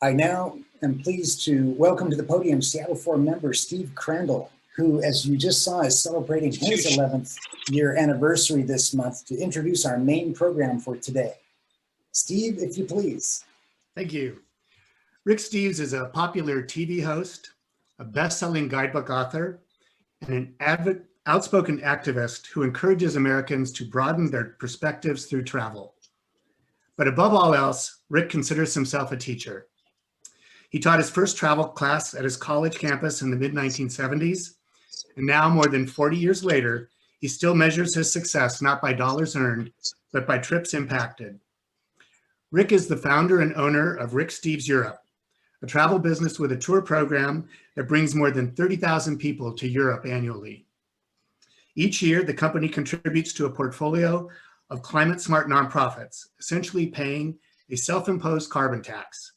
I now am pleased to welcome to the podium Seattle Forum member Steve Crandall, who, as you just saw, is celebrating his 11th year anniversary this month, to introduce our main program for today. Steve, if you please. Thank you. Rick Steves is a popular TV host, a best-selling guidebook author, and an outspoken activist who encourages Americans to broaden their perspectives through travel. But above all else, Rick considers himself a teacher. He taught his first travel class at his college campus in the mid-1970s, and now, more than 40 years later, he still measures his success not by dollars earned, but by trips impacted. Rick is the founder and owner of Rick Steves Europe, a travel business with a tour program that brings more than 30,000 people to Europe annually. Each year, the company contributes to a portfolio of climate-smart nonprofits, essentially paying a self-imposed carbon tax.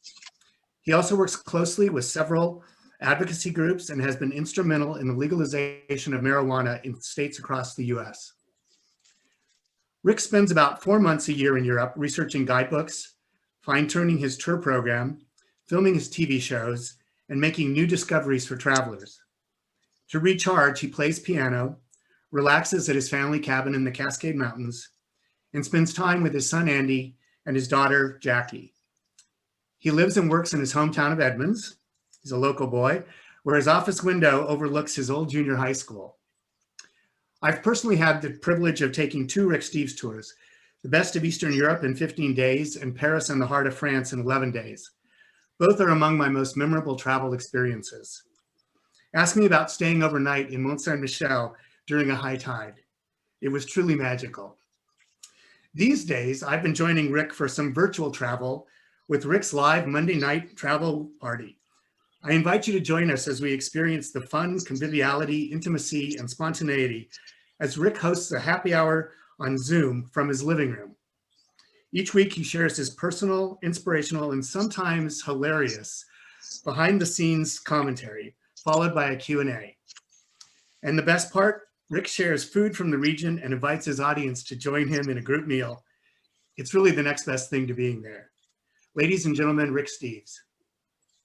He also works closely with several advocacy groups and has been instrumental in the legalization of marijuana in states across the US. Rick spends about 4 months a year in Europe researching guidebooks, fine-tuning his tour program, filming his TV shows, and making new discoveries for travelers. To recharge, he plays piano, relaxes at his family cabin in the Cascade Mountains, and spends time with his son Andy and his daughter Jackie. He lives and works in his hometown of Edmonds. He's a local boy, where his office window overlooks his old junior high school. I've personally had the privilege of taking 2 Rick Steves tours, the best of Eastern Europe in 15 days and Paris and the heart of France in 11 days. Both are among my most memorable travel experiences. Ask me about staying overnight in Mont Saint-Michel during a high tide. It was truly magical. These days, I've been joining Rick for some virtual travel with Rick's live Monday night travel party. I invite you to join us as we experience the fun, conviviality, intimacy, and spontaneity as Rick hosts a happy hour on Zoom from his living room. Each week, he shares his personal, inspirational, and sometimes hilarious behind-the-scenes commentary, followed by a Q&A. And the best part, Rick shares food from the region and invites his audience to join him in a group meal. It's really the next best thing to being there. Ladies and gentlemen, Rick Steves.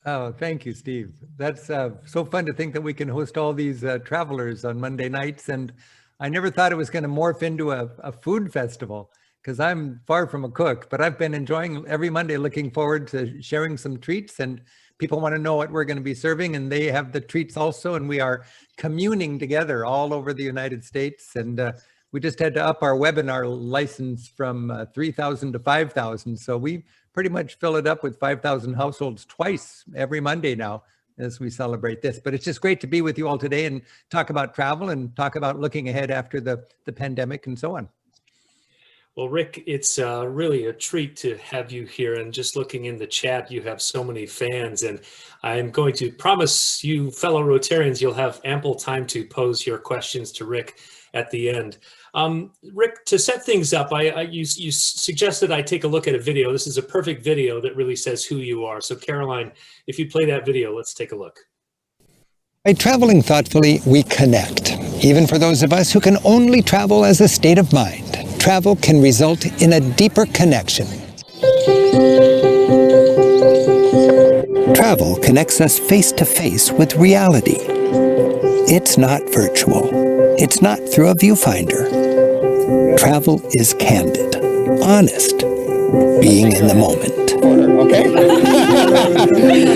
Oh, thank you, Steve. That's so fun to think that we can host all these travelers on Monday nights. And I never thought it was going to morph into a food festival, because I'm far from a cook, but I've been enjoying every Monday, looking forward to sharing some treats, and people want to know what we're going to be serving, and they have the treats also. And we are communing together all over the United States. And we just had to up our webinar license from 3,000 to 5,000. So we pretty much fill it up with 5,000 households twice every Monday now as we celebrate this. But it's just great to be with you all today and talk about travel and talk about looking ahead after the pandemic and so on. Well, Rick, it's really a treat to have you here. And just looking in the chat, you have so many fans. And I'm going to promise you, fellow Rotarians, you'll have ample time to pose your questions to Rick at the end. Rick, to set things up, you suggested I take a look at a video. This is a perfect video that really says who you are. So Caroline, if you play that video, let's take a look. By traveling thoughtfully, we connect. Even for those of us who can only travel as a state of mind, travel can result in a deeper connection. Travel connects us face to face with reality. It's not virtual. It's not through a viewfinder. Travel is candid, honest, being in the moment. Okay.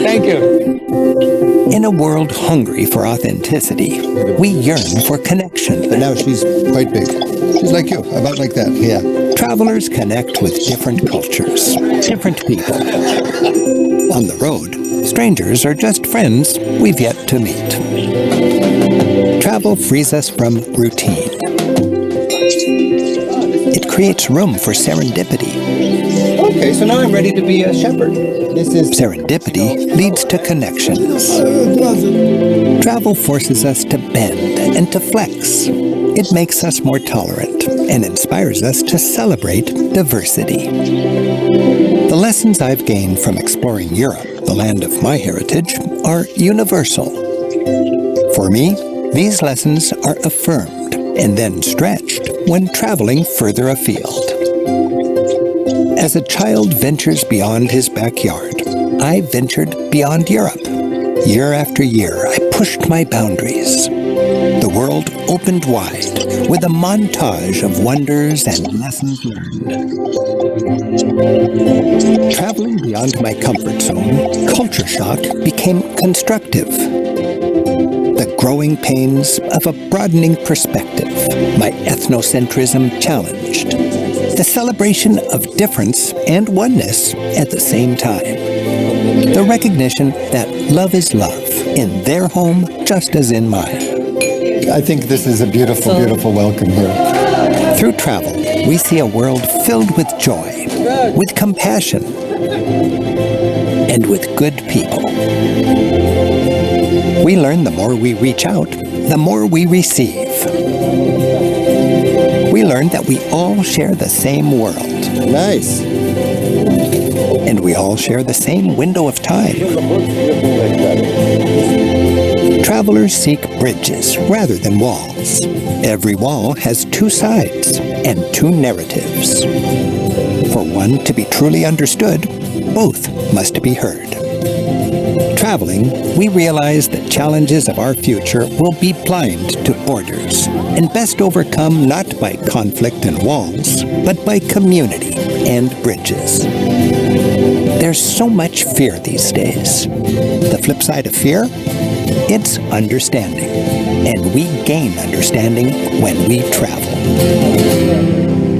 Thank you. In a world hungry for authenticity, we yearn for connection. And now she's quite big. She's like you, about like that, yeah. Travelers connect with different cultures, different people. On the road, strangers are just friends we've yet to meet. Travel frees us from routine. It creates room for serendipity. Okay, so now I'm ready to be a shepherd. Serendipity leads to connections. Travel forces us to bend and to flex. It makes us more tolerant and inspires us to celebrate diversity. The lessons I've gained from exploring Europe, the land of my heritage, are universal. For me, these lessons are affirmed and then stretched when traveling further afield. As a child ventures beyond his backyard, I ventured beyond Europe. Year after year, I pushed my boundaries. The world opened wide with a montage of wonders and lessons learned. Traveling beyond my comfort zone, culture shock became constructive. The growing pains of a broadening perspective, my ethnocentrism challenged. The celebration of difference and oneness at the same time. The recognition that love is love in their home just as in mine. I think this is a beautiful, beautiful welcome here. Through travel, we see a world filled with joy, with compassion, and with good people. We learn the more we reach out, the more we receive. We learn that we all share the same world. Nice. And we all share the same window of time. Travelers seek bridges rather than walls. Every wall has two sides and two narratives. For one to be truly understood, both must be heard. Traveling, we realize the challenges of our future will be blind to borders and best overcome not by conflict and walls, but by community and bridges. There's so much fear these days. The flip side of fear? It's understanding. And we gain understanding when we travel.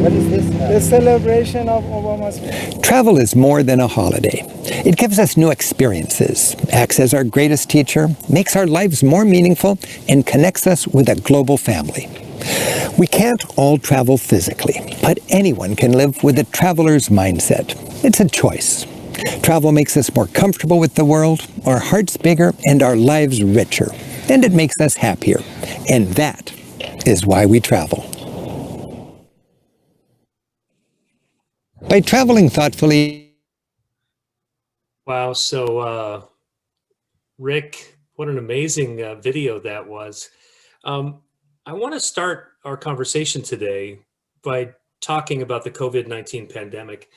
What is this? The celebration of Obama's birthday. Travel is more than a holiday. It gives us new experiences, acts as our greatest teacher, makes our lives more meaningful, and connects us with a global family. We can't all travel physically, but anyone can live with a traveler's mindset. It's a choice. Travel makes us more comfortable with the world, our hearts bigger, and our lives richer. And it makes us happier. And that is why we travel. By traveling thoughtfully. Wow. So, Rick, what an amazing video that was. I want to start our conversation today by talking about the COVID-19 pandemic.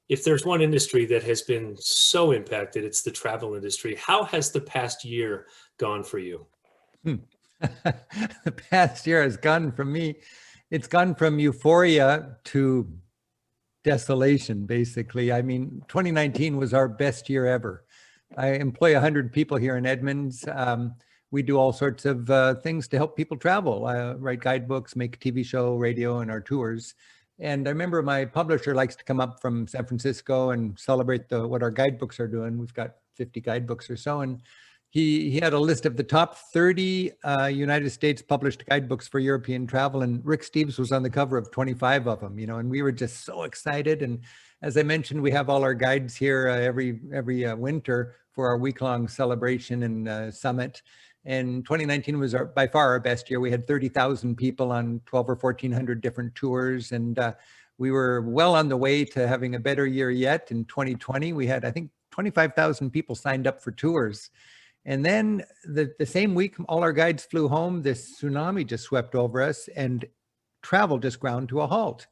If there's one industry that has been so impacted, it's the travel industry. How has the past year gone for you? The past year has gone from me. It's gone from euphoria to desolation, basically. I mean, 2019 was our best year ever. I employ 100 people here in Edmonds. We do all sorts of things to help people travel. I write guidebooks, make a TV show, radio, and our tours. And I remember my publisher likes to come up from San Francisco and celebrate what our guidebooks are doing. We've got 50 guidebooks or so. And he had a list of the top 30 United States published guidebooks for European travel. And Rick Steves was on the cover of 25 of them, and we were just so excited. And as I mentioned, we have all our guides here every winter for our week-long celebration and summit. And 2019 was by far our best year. We had 30,000 people on 12 or 1,400 different tours. And we were well on the way to having a better year yet. In 2020, we had, I think, 25,000 people signed up for tours. And then the same week, all our guides flew home. This tsunami just swept over us and travel just ground to a halt.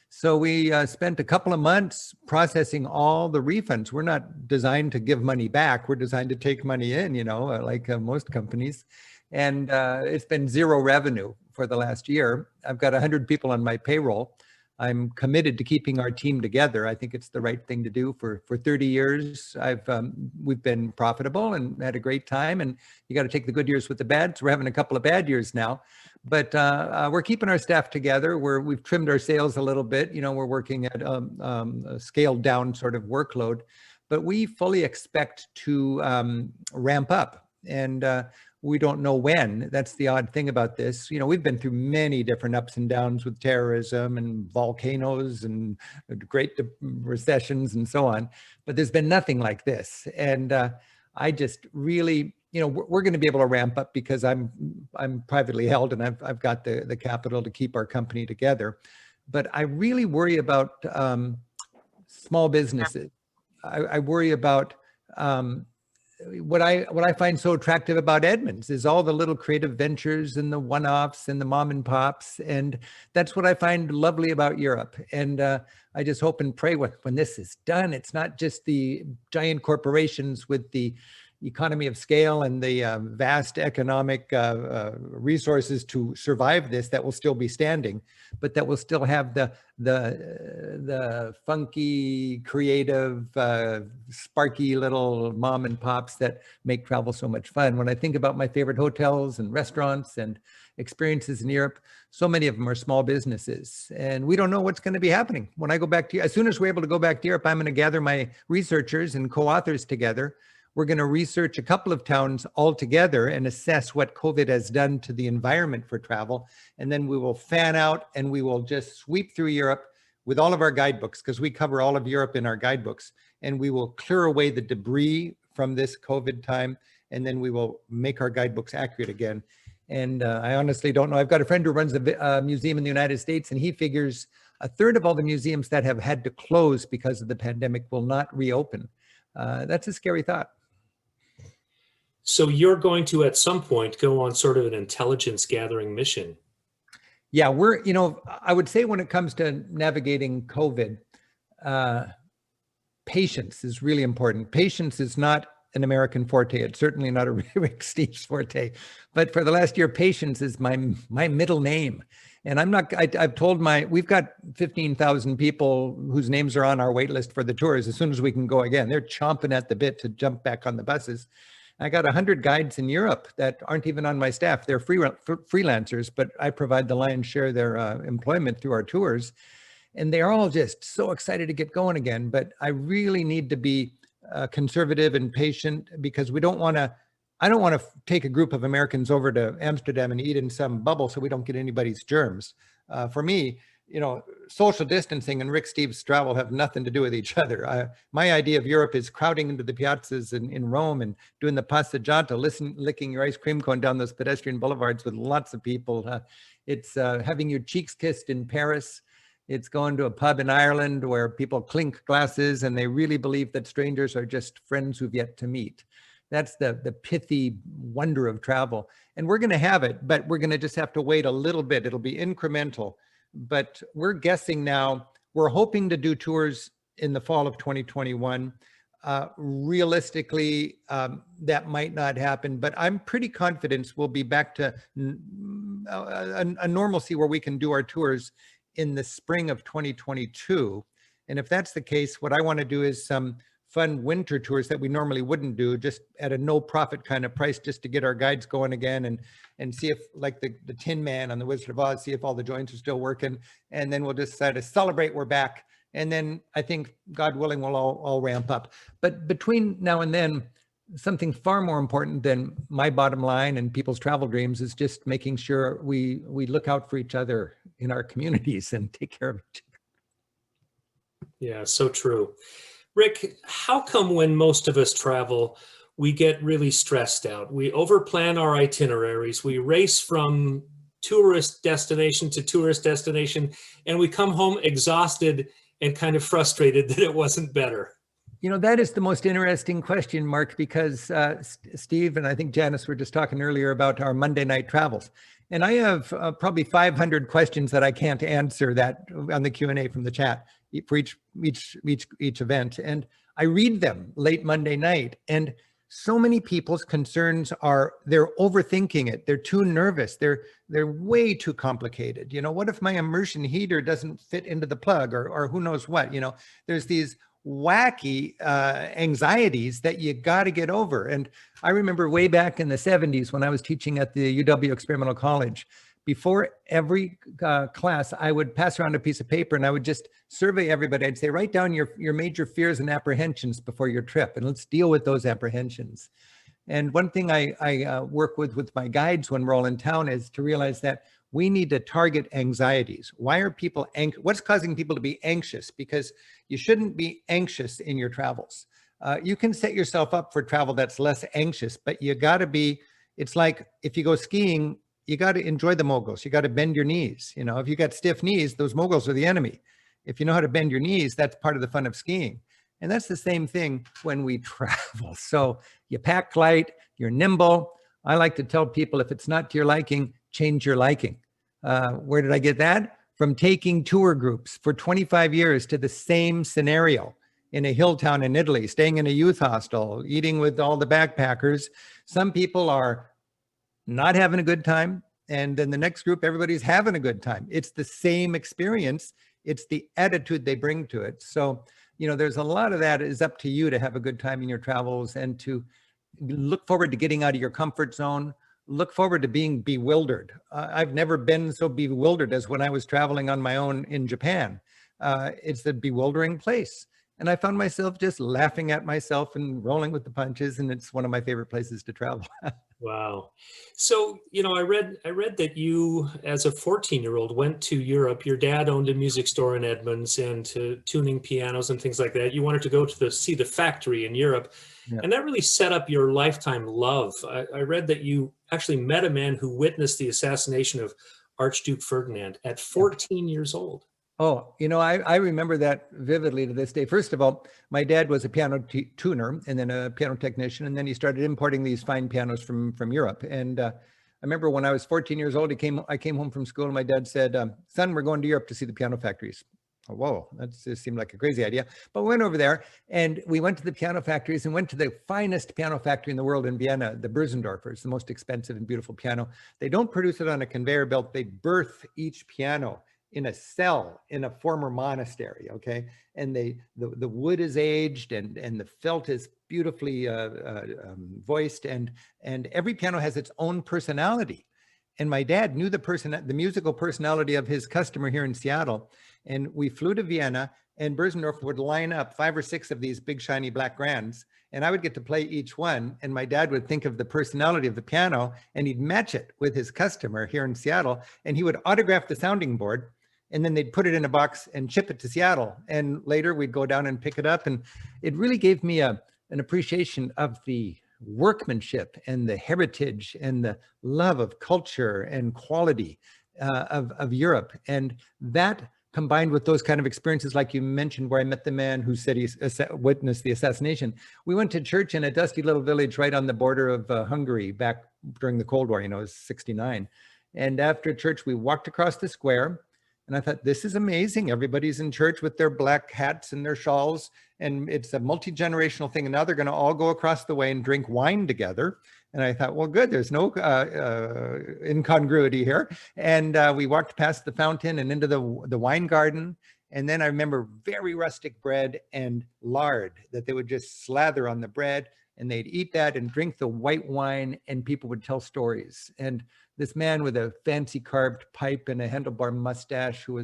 So we spent a couple of months processing all the refunds. We're not designed to give money back. We're designed to take money in, like most companies. And it's been zero revenue for the last year. I've got 100 people on my payroll. I'm committed to keeping our team together. I think it's the right thing to do. For 30 years, we've been profitable and had a great time. And you got to take the good years with the bad. So we're having a couple of bad years now. But we're keeping our staff together. We've trimmed our sales a little bit. We're working at a scaled down sort of workload, but we fully expect to ramp up, and we don't know when. That's the odd thing about this. We've been through many different ups and downs with terrorism and volcanoes and great recessions and so on, but there's been nothing like this. And I just really, we're going to be able to ramp up because I'm privately held and I've got the capital to keep our company together. But I really worry about small businesses. I worry about what I find so attractive about Edmonds is all the little creative ventures and the one-offs and the mom and pops. And that's what I find lovely about Europe. And I just hope and pray when this is done, it's not just the giant corporations with the economy of scale and the vast economic resources to survive this that will still be standing, but that will still have the funky, creative, sparky little mom and pops that make travel so much fun. When I think about my favorite hotels and restaurants and experiences in Europe, so many of them are small businesses, and we don't know what's going to be happening. When I go back to, as soon as we're able to go back to Europe, I'm going to gather my researchers and co-authors together. We're going to research a couple of towns all together and assess what COVID has done to the environment for travel. And then we will fan out and we will just sweep through Europe with all of our guidebooks, because we cover all of Europe in our guidebooks. And we will clear away the debris from this COVID time. And then we will make our guidebooks accurate again. And I honestly don't know. I've got a friend who runs a museum in the United States, and he figures a third of all the museums that have had to close because of the pandemic will not reopen. That's a scary thought. So you're going to, at some point, go on sort of an intelligence gathering mission. Yeah, I would say when it comes to navigating COVID, patience is really important. Patience is not an American forte. It's certainly not a Rick Steves forte. But for the last year, patience is my middle name. And I've told we've got 15,000 people whose names are on our wait list for the tours. As soon as we can go again, they're chomping at the bit to jump back on the buses. I got 100 guides in Europe that aren't even on my staff. They're freelancers, but I provide the lion's share of their employment through our tours. And they're all just so excited to get going again. But I really need to be conservative and patient, because I don't want to take a group of Americans over to Amsterdam and eat in some bubble so we don't get anybody's germs. For me, social distancing and Rick Steves' travel have nothing to do with each other. My idea of Europe is crowding into the piazzas in Rome and doing the passeggiata, licking your ice cream cone down those pedestrian boulevards with lots of people. It's having your cheeks kissed in Paris. It's going to a pub in Ireland where people clink glasses and they really believe that strangers are just friends who've yet to meet. That's the pithy wonder of travel. And we're going to have it, but we're going to just have to wait a little bit. It'll be incremental. But we're guessing now, we're hoping to do tours in the fall of 2021. Realistically, that might not happen, but I'm pretty confident we'll be back to a normalcy where we can do our tours in the spring of 2022. And if that's the case, what I want to do is some fun winter tours that we normally wouldn't do, just at a no profit kind of price, just to get our guides going again and see if, like the Tin Man on the Wizard of Oz, see if all the joints are still working. And then we'll just decide to celebrate we're back. And then I think, God willing, we'll all ramp up. But between now and then, something far more important than my bottom line and people's travel dreams is just making sure we look out for each other in our communities and take care of each other. Yeah, so true. Rick, how come when most of us travel, we get really stressed out? We overplan our itineraries. We race from tourist destination to tourist destination, and we come home exhausted and kind of frustrated that it wasn't better. That is the most interesting question, Mark, because Steve and I think Janice were just talking earlier about our Monday night travels. And I have probably 500 questions that I can't answer that on the Q&A from the chat for each event. And I read them late Monday night, and so many people's concerns are they're overthinking it. They're too nervous. They're way too complicated. What if my immersion heater doesn't fit into the plug, or who knows what? There's these wacky anxieties that you got to get over. And I remember way back in the 70s when I was teaching at the UW Experimental College, before every class, I would pass around a piece of paper and I would just survey everybody. I'd say, write down your major fears and apprehensions before your trip, and let's deal with those apprehensions. And one thing I work with my guides when we're all in town is to realize that we need to target anxieties. Why are people anxious? What's causing people to be anxious? Because you shouldn't be anxious in your travels. You can set yourself up for travel that's less anxious, but you got to be, it's like if you go skiing, you got to enjoy the moguls. You got to bend your knees. If you got stiff knees, those moguls are the enemy. If you know how to bend your knees, that's part of the fun of skiing. And that's the same thing when we travel. So you pack light, you're nimble. I like to tell people, if it's not to your liking, change your liking. Where did I get that? From taking tour groups for 25 years to the same scenario in a hill town in Italy, staying in a youth hostel, eating with all the backpackers. Some people are not having a good time, and then the next group, everybody's having a good time. It's the same experience. It's the attitude they bring to it. So, you know, there's a lot of that is up to you to have a good time in your travels and to look forward to getting out of your comfort zone. Look forward to being bewildered. I've never been so bewildered as when I was traveling on my own in Japan. It's a bewildering place. And I found myself just laughing at myself and rolling with the punches. And it's one of my favorite places to travel. Wow. So, you know, I read that you, as a 14-year-old, went to Europe. Your dad owned a music store in Edmonds and tuning pianos and things like that. You wanted to go to see the factory in Europe. Yeah. And that really set up your lifetime love. I read that you actually met a man who witnessed the assassination of Archduke Ferdinand at 14 years old. Oh, you know, I remember that vividly to this day. First of all, my dad was a piano tuner and then a piano technician, and then he started importing these fine pianos from Europe. And I remember when I was 14 years old, I came home from school and my dad said, son, we're going to Europe to see the piano factories. Oh, whoa, that just seemed like a crazy idea. But we went over there and we went to the piano factories and went to the finest piano factory in the world in Vienna, the Bösendorfer. It's the most expensive and beautiful piano. They don't produce it on a conveyor belt. They birth each piano in a cell in a former monastery, okay? And the wood is aged and the felt is beautifully voiced, and every piano has its own personality. And my dad knew the musical personality of his customer here in Seattle. And we flew to Vienna, and Bösendorf would line up 5 or 6 of these big shiny black grands, and I would get to play each one, and my dad would think of the personality of the piano, and he'd match it with his customer here in Seattle, and he would autograph the sounding board, and then they'd put it in a box and ship it to Seattle. And later we'd go down and pick it up, and it really gave me an appreciation of the workmanship and the heritage and the love of culture and quality of Europe. And that, combined with those kind of experiences like you mentioned, where I met the man who said he witnessed the assassination. We went to church in a dusty little village right on the border of Hungary back during the Cold War, you know, it was 1969. And after church, we walked across the square, and I thought, this is amazing. Everybody's in church with their black hats and their shawls, and it's a multi-generational thing. And now they're going to all go across the way and drink wine together. And I thought, well, good, there's no incongruity here. And we walked past the fountain and into the wine garden. And then I remember very rustic bread and lard that they would just slather on the bread, and they'd eat that and drink the white wine, and people would tell stories. And this man with a fancy carved pipe and a handlebar mustache, who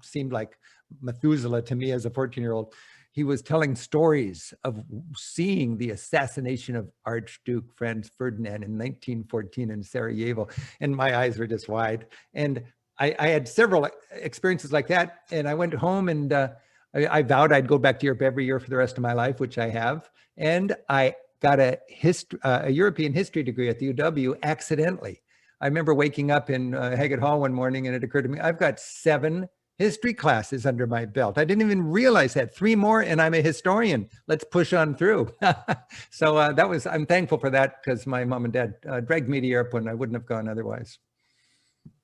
seemed like Methuselah to me as a 14-year-old, he was telling stories of seeing the assassination of Archduke Franz Ferdinand in 1914 in Sarajevo. And my eyes were just wide. And I had several experiences like that. And I went home and I vowed I'd go back to Europe every year for the rest of my life, which I have. And I got a European history degree at the UW accidentally. I remember waking up in Haggett Hall one morning, and it occurred to me, I've got 7 history classes under my belt. I didn't even realize that. 3 more and I'm a historian. Let's push on through. So I'm thankful for that, because my mom and dad dragged me to Europe when I wouldn't have gone otherwise.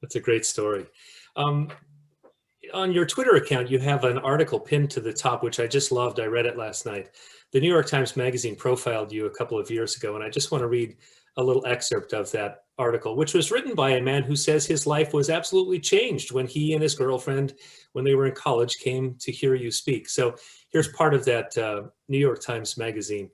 That's a great story. On your Twitter account, you have an article pinned to the top, which I just loved. I read it last night. The New York Times Magazine profiled you a couple of years ago, and I just want to read a little excerpt of that article, which was written by a man who says his life was absolutely changed when he and his girlfriend, when they were in college, came to hear you speak. So here's part of that New York Times Magazine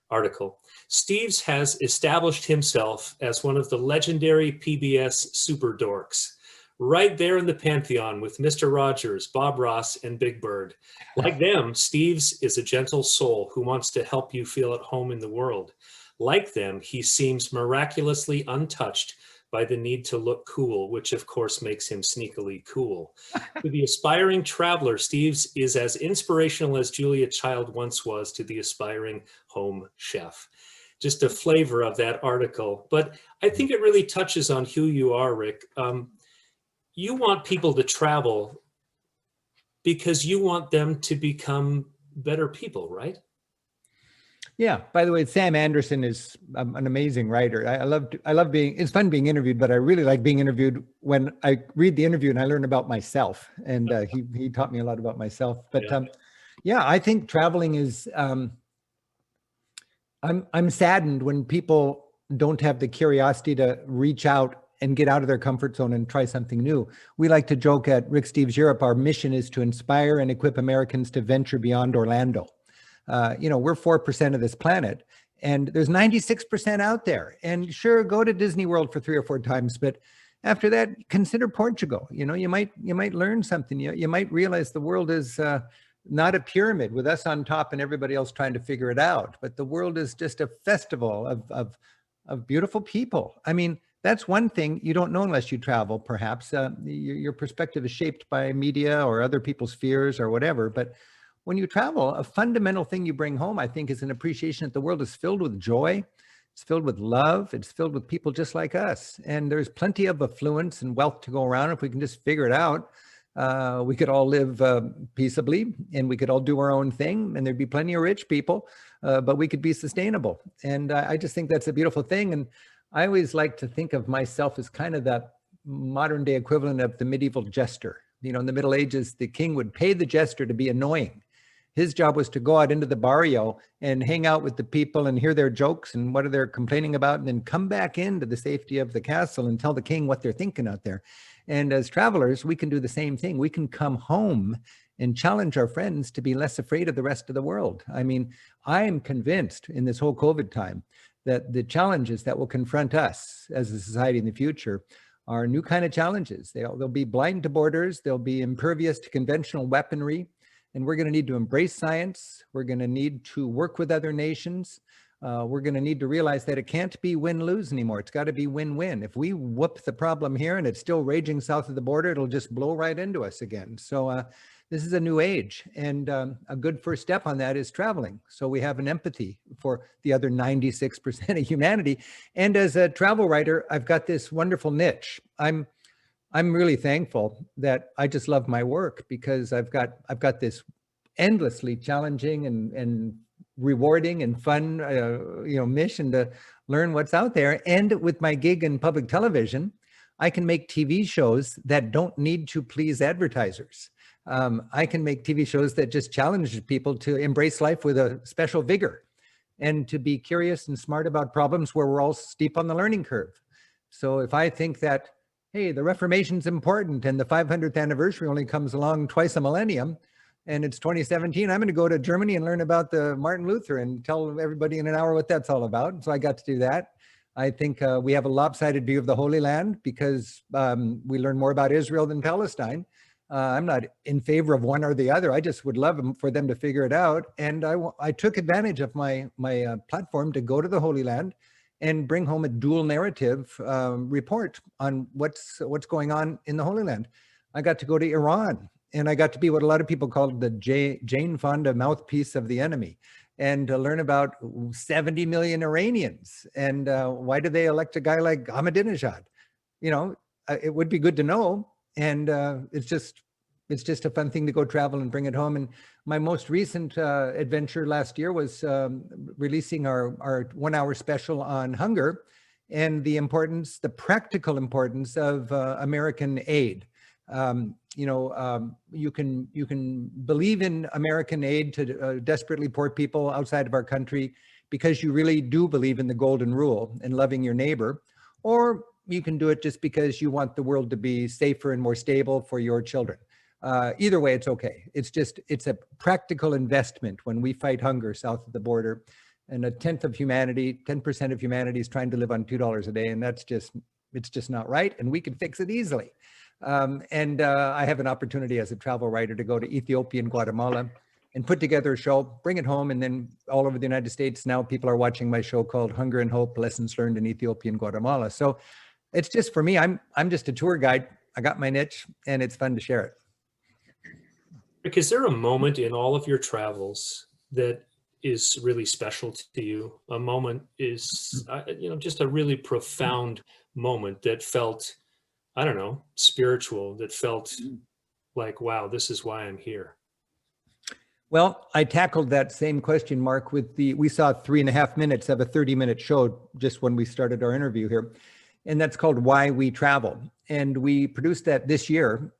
article. Steves has established himself as one of the legendary PBS super dorks, right there in the pantheon with Mr. Rogers, Bob Ross, and Big Bird. Like them, Steves is a gentle soul who wants to help you feel at home in the world. Like them, he seems miraculously untouched by the need to look cool, which of course makes him sneakily cool. To the aspiring traveler, Steves is as inspirational as Julia Child once was to the aspiring home chef. Just a flavor of that article. But I think it really touches on who you are, Rick. You want people to travel because you want them to become better people, right? Yeah. By the way, Sam Anderson is an amazing writer. I love being, it's fun being interviewed, but I really like being interviewed when I read the interview and I learn about myself. And he taught me a lot about myself. But yeah, I think traveling is, I'm saddened when people don't have the curiosity to reach out and get out of their comfort zone and try something new. We like to joke at Rick Steves Europe, our mission is to inspire and equip Americans to venture beyond Orlando. We're 4% of this planet, and there's 96% out there. And sure, go to Disney World for 3 or 4 times, but after that, consider Portugal. You might learn something. You might realize the world is not a pyramid with us on top and everybody else trying to figure it out, but the world is just a festival of beautiful people. I mean, that's one thing you don't know unless you travel, perhaps. Your perspective is shaped by media or other people's fears or whatever, but when you travel, a fundamental thing you bring home, I think, is an appreciation that the world is filled with joy. It's filled with love. It's filled with people just like us. And there's plenty of affluence and wealth to go around. If we can just figure it out, we could all live peaceably and we could all do our own thing. And there'd be plenty of rich people, but we could be sustainable. And I just think that's a beautiful thing. And I always like to think of myself as kind of the modern day equivalent of the medieval jester. In the Middle Ages, the king would pay the jester to be annoying. His job was to go out into the barrio and hang out with the people and hear their jokes and what they're complaining about, and then come back into the safety of the castle and tell the king what they're thinking out there. And as travelers, we can do the same thing. We can come home and challenge our friends to be less afraid of the rest of the world. I mean, I am convinced in this whole COVID time that the challenges that will confront us as a society in the future are new kind of challenges. They'll be blind to borders. They'll be impervious to conventional weaponry. And we're going to need to embrace science. We're going to need to work with other nations. We're going to need to realize that it can't be win-lose anymore. It's got to be win-win. If we whoop the problem here and it's still raging south of the border, it'll just blow right into us again. So this is a new age. And a good first step on that is traveling. So we have an empathy for the other 96% of humanity. And as a travel writer, I've got this wonderful niche. I'm really thankful that I just love my work because I've got this endlessly challenging and rewarding and fun, mission to learn what's out there. And with my gig in public television, I can make TV shows that don't need to please advertisers. I can make TV shows that just challenge people to embrace life with a special vigor and to be curious and smart about problems where we're all steep on the learning curve. So if I think that, hey, the Reformation's important and the 500th anniversary only comes along twice a millennium, and it's 2017, I'm going to go to Germany and learn about the Martin Luther and tell everybody in an hour what that's all about. So I got to do that. I think we have a lopsided view of the Holy Land because we learn more about Israel than Palestine. I'm not in favor of one or the other. I just would love for them to figure it out. And I took advantage of my platform to go to the Holy Land and bring home a dual narrative report on what's going on in the Holy Land. I got to go to Iran, and I got to be what a lot of people call the Jane Fonda mouthpiece of the enemy, and to learn about 70 million Iranians and why do they elect a guy like Ahmadinejad? It would be good to know, and it's just a fun thing to go travel and bring it home. And my most recent adventure last year was releasing our 1 hour special on hunger and the practical importance of American aid. You can believe in American aid to desperately poor people outside of our country because you really do believe in the golden rule and loving your neighbor, or you can do it just because you want the world to be safer and more stable for your children. Either way, it's okay. It's a practical investment when we fight hunger south of the border, and 10% of humanity is trying to live on $2 a day, and it's just not right, and we can fix it easily. I have an opportunity as a travel writer to go to Ethiopia and Guatemala and put together a show, bring it home, and then all over the United States, now people are watching my show called Hunger and Hope, Lessons Learned in Ethiopia and Guatemala. So it's just, for me, I'm just a tour guide. I got my niche, and it's fun to share it. Rick, is there a moment in all of your travels that is really special to you? A moment is, just a really profound moment that felt, I don't know, spiritual, that felt like, wow, this is why I'm here. Well, I tackled that same question, Mark, we saw 3.5 minutes of a 30-minute show just when we started our interview here. And that's called Why We Travel. And we produced that this year,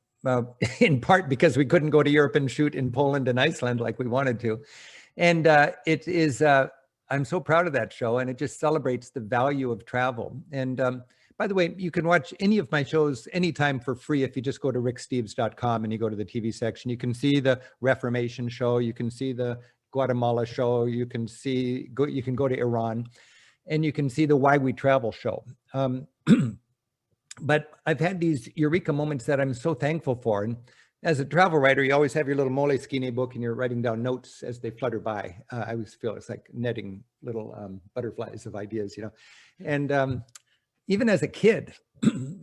in part because we couldn't go to Europe and shoot in Poland and Iceland like we wanted to. And it is, I'm so proud of that show, and it just celebrates the value of travel. And by the way, you can watch any of my shows anytime for free if you just go to ricksteves.com and you go to the TV section. You can see the Reformation show, you can see the Guatemala show, you can go to Iran, and you can see the Why We Travel show. But I've had these eureka moments that I'm so thankful for. And as a travel writer, you always have your little Moleskine book and you're writing down notes as they flutter by. I always feel it's like netting little butterflies of ideas, you know. And even as a kid,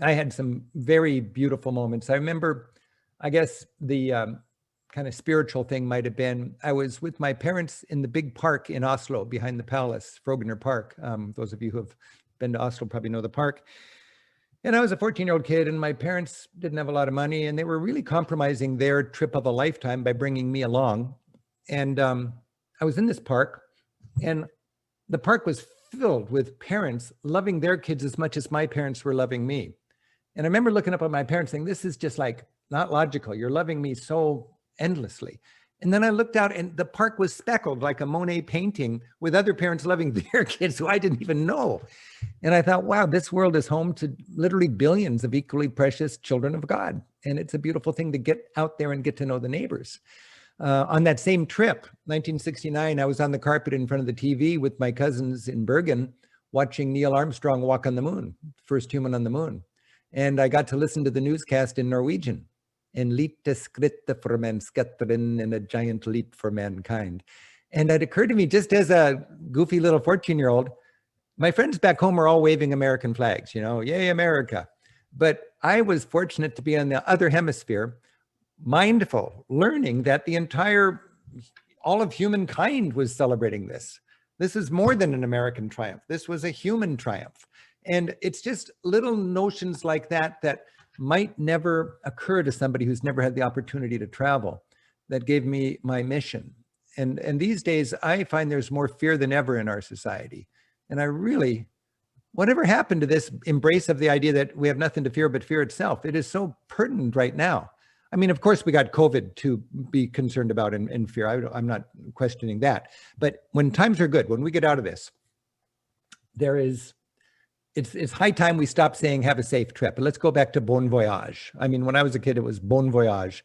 I had some very beautiful moments. I remember, I guess the kind of spiritual thing might have been, I was with my parents in the big park in Oslo behind the palace, Frogner Park. Those of you who have been to Oslo probably know the park. And I was a 14-year-old kid, and my parents didn't have a lot of money, and they were really compromising their trip of a lifetime by bringing me along. And I was in this park, and the park was filled with parents loving their kids as much as my parents were loving me. And I remember looking up at my parents saying, this is just like not logical. You're loving me so endlessly. And then I looked out and the park was speckled like a Monet painting with other parents loving their kids who I didn't even know. And I thought, wow, this world is home to literally billions of equally precious children of God. And it's a beautiful thing to get out there and get to know the neighbors. On that same trip, 1969, I was on the carpet in front of the TV with my cousins in Bergen, watching Neil Armstrong walk on the moon, first human on the moon. And I got to listen to the newscast in Norwegian. En lite skritt for mennesketen and a giant leap for mankind. And it occurred to me, just as a goofy little 14-year-old, my friends back home are all waving American flags, you know, yay, America. But I was fortunate to be on the other hemisphere, mindful, learning that all of humankind was celebrating this. This is more than an American triumph. This was a human triumph. And it's just little notions like that that might never occur to somebody who's never had the opportunity to travel that gave me my mission. And these days, I find there's more fear than ever in our society. And I really, whatever happened to this embrace of the idea that we have nothing to fear but fear itself? It is so pertinent right now. I mean, of course, we got COVID to be concerned about and fear. I'm not questioning that. But when times are good, when we get out of this, it's high time we stop saying have a safe trip. Let's go back to bon voyage. I mean, when I was a kid, it was bon voyage.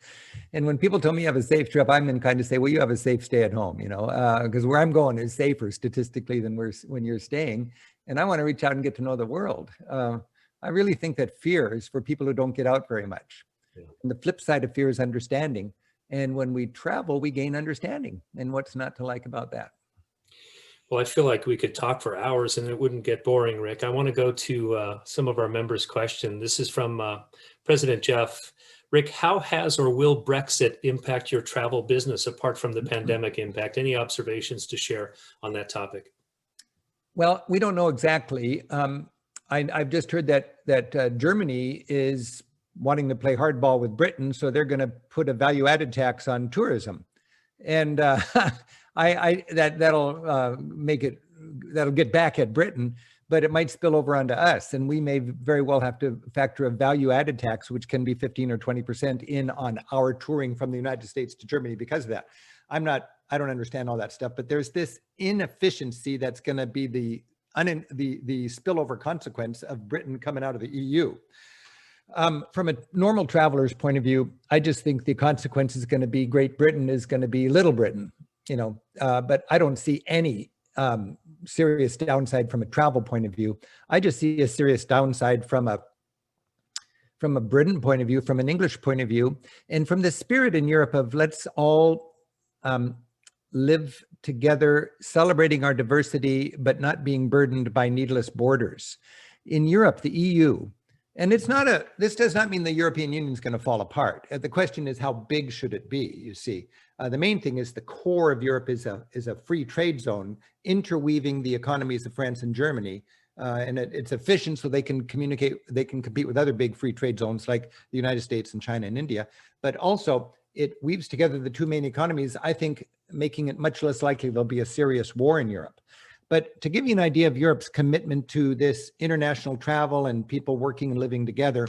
And when people tell me you have a safe trip, I'm inclined to say, well, you have a safe stay at home, you know, because where I'm going is safer statistically than when you're staying. And I want to reach out and get to know the world. I really think that fear is for people who don't get out very much. Yeah. And the flip side of fear is understanding. And when we travel, we gain understanding. And what's not to like about that? Well, I feel like we could talk for hours and it wouldn't get boring, Rick. I want to go to some of our members' questions. This is from President Jeff. Rick, how has or will Brexit impact your travel business apart from the pandemic impact? Any observations to share on that topic? Well, we don't know exactly. I've just heard that Germany is wanting to play hardball with Britain, so they're going to put a value-added tax on tourism, and that'll get back at Britain, but it might spill over onto us, and we may very well have to factor a value-added tax, which can be 15 or 20% in on our touring from the United States to Germany because of that. I don't understand all that stuff, but there's this inefficiency that's going to be the spillover consequence of Britain coming out of the EU. From a normal traveler's point of view, I just think the consequence is going to be Great Britain is going to be Little Britain, you know, but I don't see any serious downside from a travel point of view. I just see a serious downside from a Britain point of view, from an English point of view, and from the spirit in Europe of let's all live together, celebrating our diversity, but not being burdened by needless borders. In Europe, the EU, and this does not mean the European Union is going to fall apart. The question is, how big should it be? You see, the main thing is the core of Europe is a free trade zone, interweaving the economies of France and Germany. And it's efficient so they can communicate, they can compete with other big free trade zones like the United States and China and India. But also it weaves together the two main economies, I think, making it much less likely there'll be a serious war in Europe. But to give you an idea of Europe's commitment to this international travel and people working and living together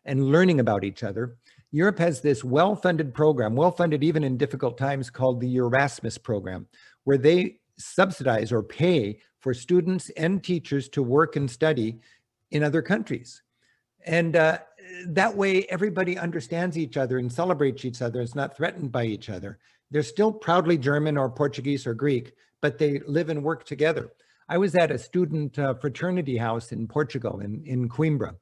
and learning about each other, Europe has this well-funded program, well-funded even in difficult times, called the Erasmus program, where they subsidize or pay for students and teachers to work and study in other countries. And that way, everybody understands each other and celebrates each other. It's not threatened by each other. They're still proudly German or Portuguese or Greek, but they live and work together. I was at a student fraternity house in Portugal, in Coimbra.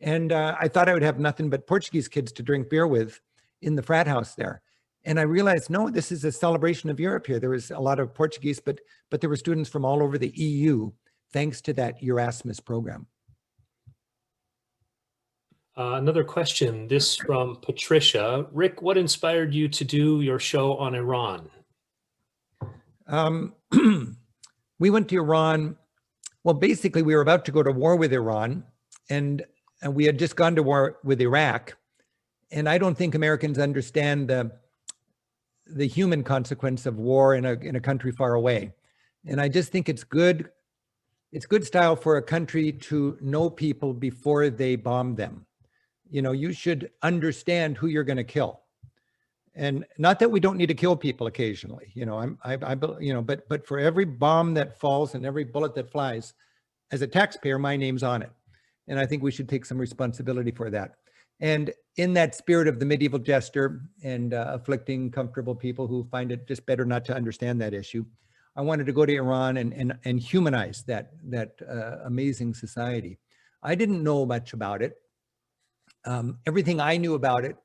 And I thought I would have nothing but Portuguese kids to drink beer with in the frat house there. And I realized, no, this is a celebration of Europe here. There was a lot of Portuguese, but there were students from all over the EU, thanks to that Erasmus program. Another question, this from Patricia. Rick, what inspired you to do your show on Iran? We went to Iran. Well, basically, we were about to go to war with Iran, and we had just gone to war with Iraq. And I don't think Americans understand the human consequence of war in a country far away. And I just think it's good style for a country to know people before they bomb them. You know, you should understand who you're going to kill. And not that we don't need to kill people occasionally, you know, but for every bomb that falls and every bullet that flies, as a taxpayer, my name's on it. And I think we should take some responsibility for that. And in that spirit of the medieval jester and afflicting comfortable people who find it just better not to understand that issue, I wanted to go to Iran and humanize that amazing society. I didn't know much about it. Everything I knew about it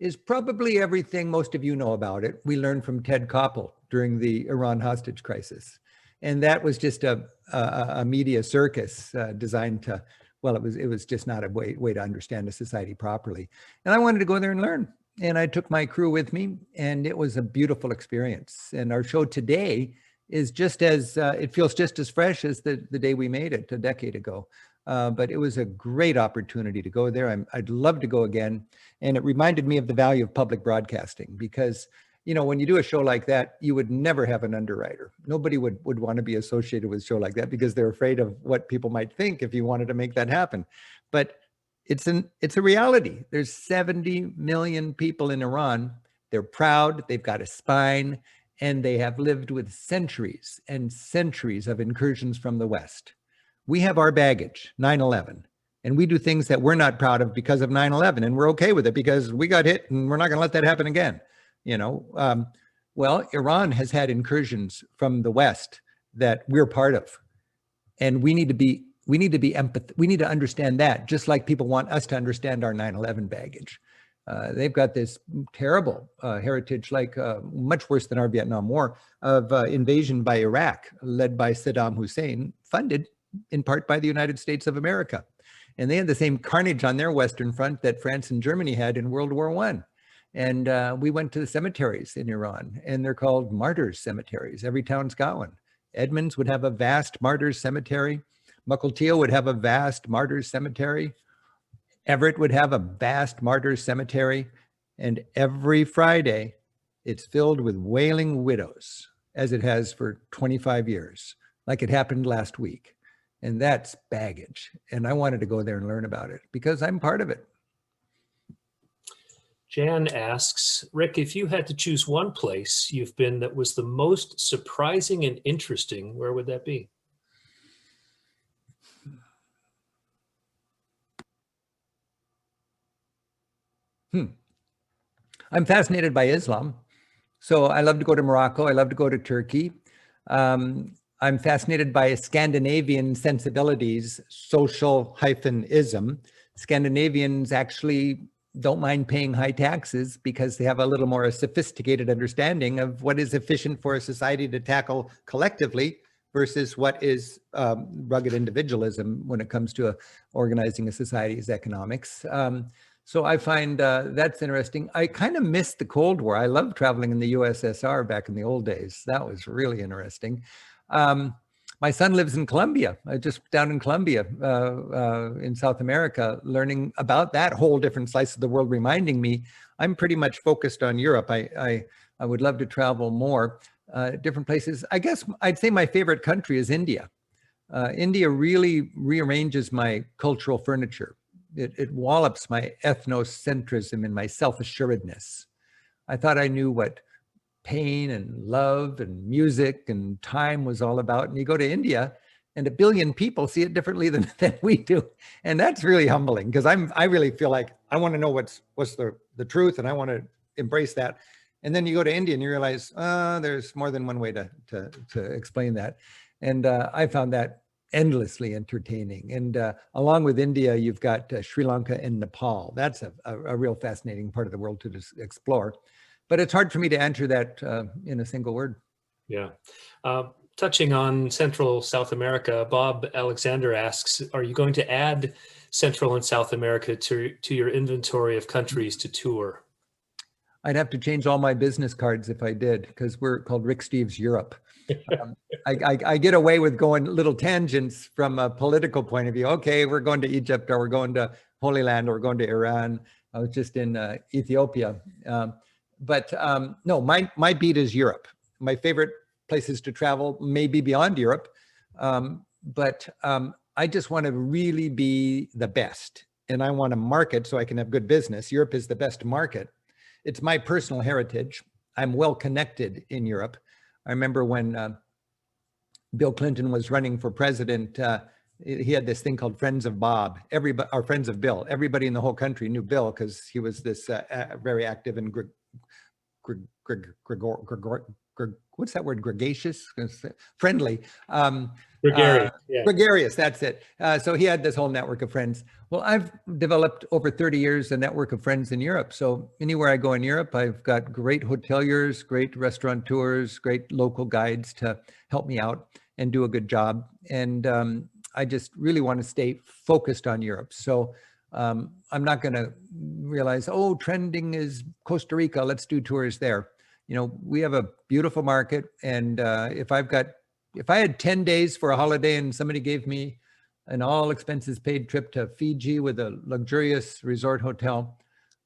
is probably everything most of you know about it. We learned from Ted Koppel during the Iran hostage crisis. And that was just a media circus designed to, well, it was just not a way to understand a society properly. And I wanted to go there and learn. And I took my crew with me, and it was a beautiful experience. And our show today is just as, it feels just as fresh as the day we made it a decade ago. But it was a great opportunity to go there. I'd love to go again. And it reminded me of the value of public broadcasting because, you know, when you do a show like that, you would never have an underwriter. Nobody would want to be associated with a show like that because they're afraid of what people might think if you wanted to make that happen. But it's a reality. There's 70 million people in Iran. They're proud, they've got a spine, and they have lived with centuries and centuries of incursions from the West. We have our baggage, 9/11, and we do things that we're not proud of because of 9/11, and we're okay with it because we got hit and we're not going to let that happen again. You know, well, Iran has had incursions from the West that we're part of, and we need to be empathetic. We need to understand that, just like people want us to understand our 9/11 baggage. They've got this terrible heritage, like much worse than our Vietnam War, of invasion by Iraq, led by Saddam Hussein, funded in part by the United States of America. And they had the same carnage on their Western front that France and Germany had in World War I. And we went to the cemeteries in Iran, and they're called martyrs cemeteries. Every town's got one. Edmonds would have a vast martyrs cemetery. Mukilteo would have a vast martyrs cemetery. Everett would have a vast martyrs cemetery. And every Friday, it's filled with wailing widows, as it has for 25 years, like it happened last week. And that's baggage. And I wanted to go there and learn about it because I'm part of it. Jan asks, Rick, if you had to choose one place you've been that was the most surprising and interesting, where would that be? I'm fascinated by Islam. So I love to go to Morocco. I love to go to Turkey. I'm fascinated by Scandinavian sensibilities, social-ism. Scandinavians actually don't mind paying high taxes because they have a little more sophisticated understanding of what is efficient for a society to tackle collectively versus what is rugged individualism when it comes to organizing a society's economics. So I find that's interesting. I kind of missed the Cold War. I loved traveling in the USSR back in the old days. That was really interesting. My My son lives in Colombia, just down in Colombia, in South America, learning about that whole different slice of the world, reminding me I'm pretty much focused on Europe. I would love to travel more, different places. I guess I'd say my favorite country is India. India really rearranges my cultural furniture. It wallops my ethnocentrism and my self-assuredness. I thought I knew what pain and love and music and time was all about. And you go to India and 1 billion people see it differently than we do. And that's really humbling, because I really feel like I want to know what's the truth, and I want to embrace that. And then you go to India and you realize there's more than one way to explain that. And I found that endlessly entertaining. And along with India, you've got Sri Lanka and Nepal. That's a real fascinating part of the world to explore. But it's hard for me to answer that in a single word. Yeah. Touching on Central South America, Bob Alexander asks, are you going to add Central and South America to your inventory of countries to tour? I'd have to change all my business cards if I did, because we're called Rick Steves Europe. I get away with going little tangents from a political point of view. Okay, we're going to Egypt, or we're going to Holy Land, or we're going to Iran. I was just in Ethiopia. But no, my beat is Europe. My favorite places to travel may be beyond Europe, but I just want to really be the best, and I want to market so I can have good business. Europe is the best market. It's my personal heritage. I'm well connected in Europe. I remember when Bill Clinton was running for president, he had this thing called Friends of Bob, or Friends of Bill. Everybody in the whole country knew Bill because he was this very active and what's that word? Gregarious? Friendly. Gregarious, yeah. Gregarious, that's it. So he had this whole network of friends. Well, I've developed over 30 years a network of friends in Europe. So anywhere I go in Europe, I've got great hoteliers, great restaurateurs, great local guides to help me out and do a good job. And I just really want to stay focused on Europe. So I'm not going to realize, oh, trending is Costa Rica, let's do tours there. You know, we have a beautiful market. And if I had 10 days for a holiday and somebody gave me an all expenses paid trip to Fiji with a luxurious resort hotel,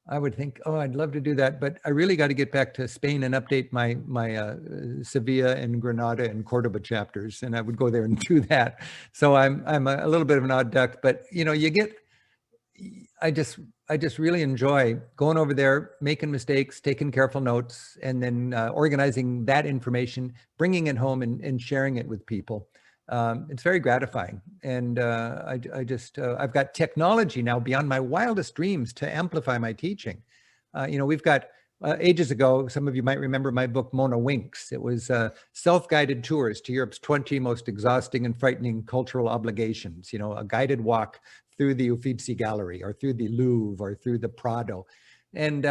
I would think, oh, I'd love to do that. But I really got to get back to Spain and update my Sevilla and Granada and Cordoba chapters. And I would go there and do that. So I'm a little bit of an odd duck, but you know, I just really enjoy going over there, making mistakes, taking careful notes, and then organizing that information, bringing it home and sharing it with people. It's very gratifying. And I've got technology now beyond my wildest dreams to amplify my teaching. You know, we've got ages ago, some of you might remember my book, Mona Winks. It was self-guided tours to Europe's 20 most exhausting and frightening cultural obligations, you know, a guided walk through the Uffizi Gallery or through the Louvre or through the Prado. And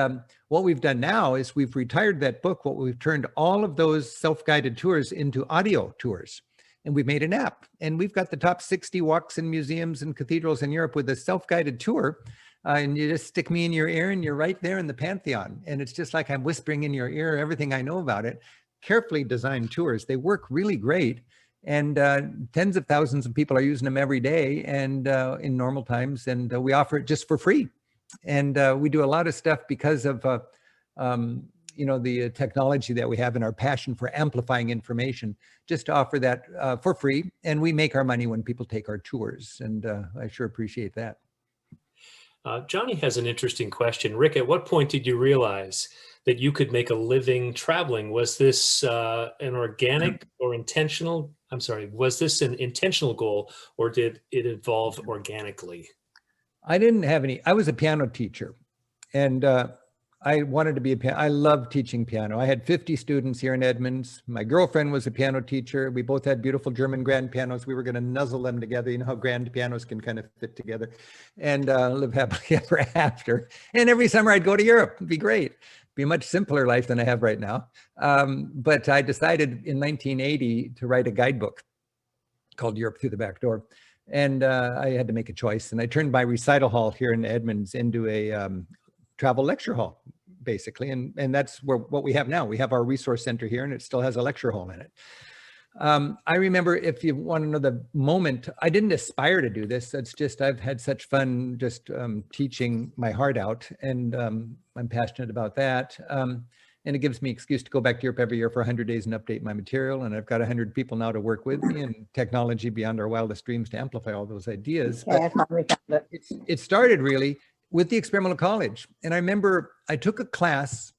what we've done now is we've retired that book. What we've turned all of those self-guided tours into audio tours. And we've made an app. And we've got the top 60 walks in museums and cathedrals in Europe with a self-guided tour. And you just stick me in your ear and you're right there in the Pantheon. And it's just like I'm whispering in your ear everything I know about it. Carefully designed tours. They work really great. And tens of thousands of people are using them every day and in normal times. And we offer it just for free. And we do a lot of stuff because of, you know, the technology that we have and our passion for amplifying information, just to offer that for free. And we make our money when people take our tours. And I sure appreciate that. Johnny has an interesting question. Rick, at what point did you realize that you could make a living traveling? Was this an organic or intentional? I'm sorry, was this an intentional goal or did it evolve organically? I didn't have any. I was a piano teacher and I wanted to be I love teaching piano. I had 50 students here in Edmonds. My girlfriend was a piano teacher. We both had beautiful German grand pianos. We were going to nuzzle them together. You know how grand pianos can kind of fit together and live happily ever after. And every summer I'd go to Europe. It'd be great. Be a much simpler life than I have right now. But I decided in 1980 to write a guidebook called Europe Through the Back Door. And I had to make a choice. And I turned my recital hall here in Edmonds into a travel lecture hall, basically. And that's what we have now. We have our resource center here and it still has a lecture hall in it. I remember, if you want to know the moment, I didn't aspire to do this. It's just, I've had such fun just teaching my heart out, and I'm passionate about that. And it gives me excuse to go back to Europe every year for 100 days and update my material. And I've got 100 people now to work with me, and technology beyond our wildest dreams to amplify all those ideas. Okay, I finally found it. It started really with the experimental college. And I remember I took a class.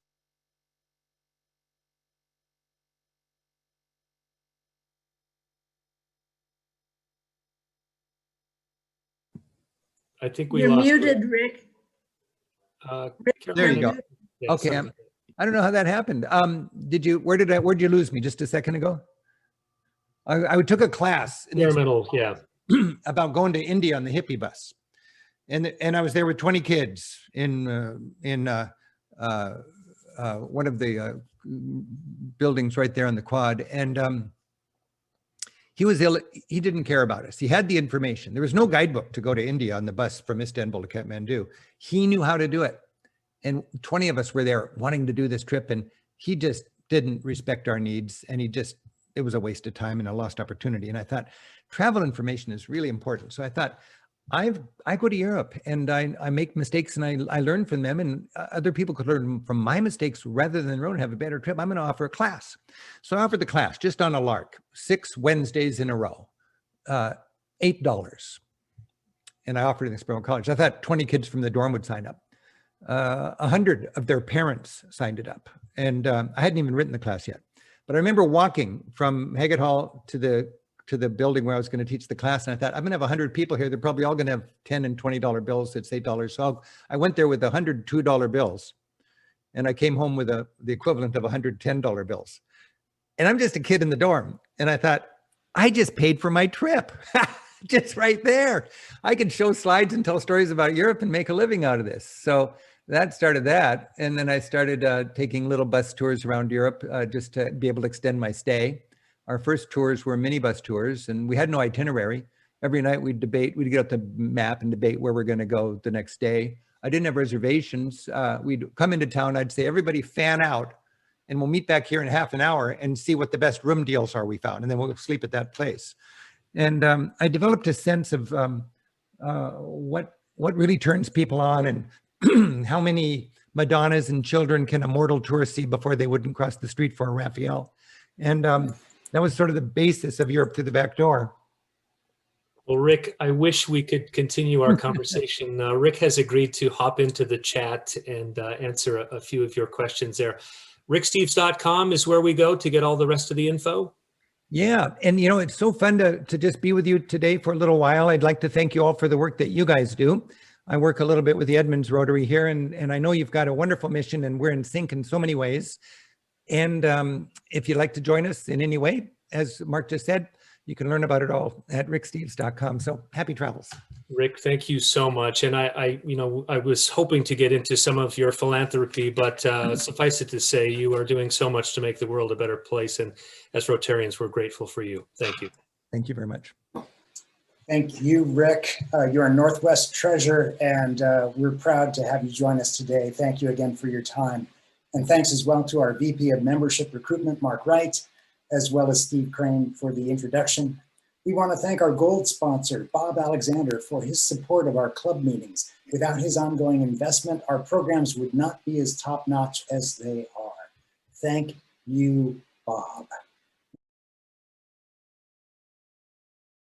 I think we You're lost muted, Rick. There you go. Yeah, Okay. something. I don't know how that happened. Where'd you lose me just a second ago? I took a class Experimental, yeah. about going to India on the hippie bus. And I was there with 20 kids in one of the buildings right there on the quad. And he was ill. He didn't care about us. He had the information. There was no guidebook to go to India on the bus from Istanbul to Kathmandu. He knew how to do it. And 20 of us were there wanting to do this trip, and he just didn't respect our needs. And it was a waste of time and a lost opportunity. And I thought, travel information is really important. So I thought, I go to Europe and I make mistakes and I learn from them, and other people could learn from my mistakes rather than their own and have a better trip. I'm going to offer a class. So I offered the class just on a lark, 6 Wednesdays in a row, $8. And I offered it in experimental college. I thought 20 kids from the dorm would sign up. 100 of their parents signed it up. And I hadn't even written the class yet. But I remember walking from Haggett Hall to the building where I was going to teach the class. And I thought, I'm going to have 100 people here. They're probably all going to have $10 and $20 bills. It's $8. So I went there with $102 bills. And I came home with the equivalent of $110 bills. And I'm just a kid in the dorm. And I thought, I just paid for my trip. Just right there. I could show slides and tell stories about Europe and make a living out of this. So that started that. And then I started taking little bus tours around Europe just to be able to extend my stay. Our first tours were minibus tours, and we had no itinerary. Every night we'd get out the map and debate where we're going to go the next day. I didn't have reservations. We'd come into town. I'd say, everybody fan out, and we'll meet back here in half an hour and see what the best room deals are we found. And then we'll sleep at that place. And I developed a sense of what really turns people on, and how many Madonnas and children can a mortal tourist see before they wouldn't cross the street for a Raphael. And that was sort of the basis of Europe through the back door. Well, Rick, I wish we could continue our conversation. Rick has agreed to hop into the chat and answer a few of your questions there. ricksteves.com is where we go to get all the rest of the info. Yeah. And, it's so fun to just be with you today for a little while. I'd like to thank you all for the work that you guys do. I work a little bit with the Edmonds Rotary here, and I know you've got a wonderful mission, and we're in sync in so many ways. And if you'd like to join us in any way, as Mark just said, you can learn about it all at ricksteves.com. So happy travels. Rick, thank you so much. And I was hoping to get into some of your philanthropy, but suffice it to say, you are doing so much to make the world a better place. And as Rotarians, we're grateful for you. Thank you. Thank you very much. Thank you, Rick. You're a Northwest treasure, and we're proud to have you join us today. Thank you again for your time. And thanks as well to our VP of Membership Recruitment, Mark Wright, as well as Steve Crane for the introduction. We want to thank our gold sponsor, Bob Alexander, for his support of our club meetings. Without his ongoing investment, our programs would not be as top-notch as they are. Thank you, Bob.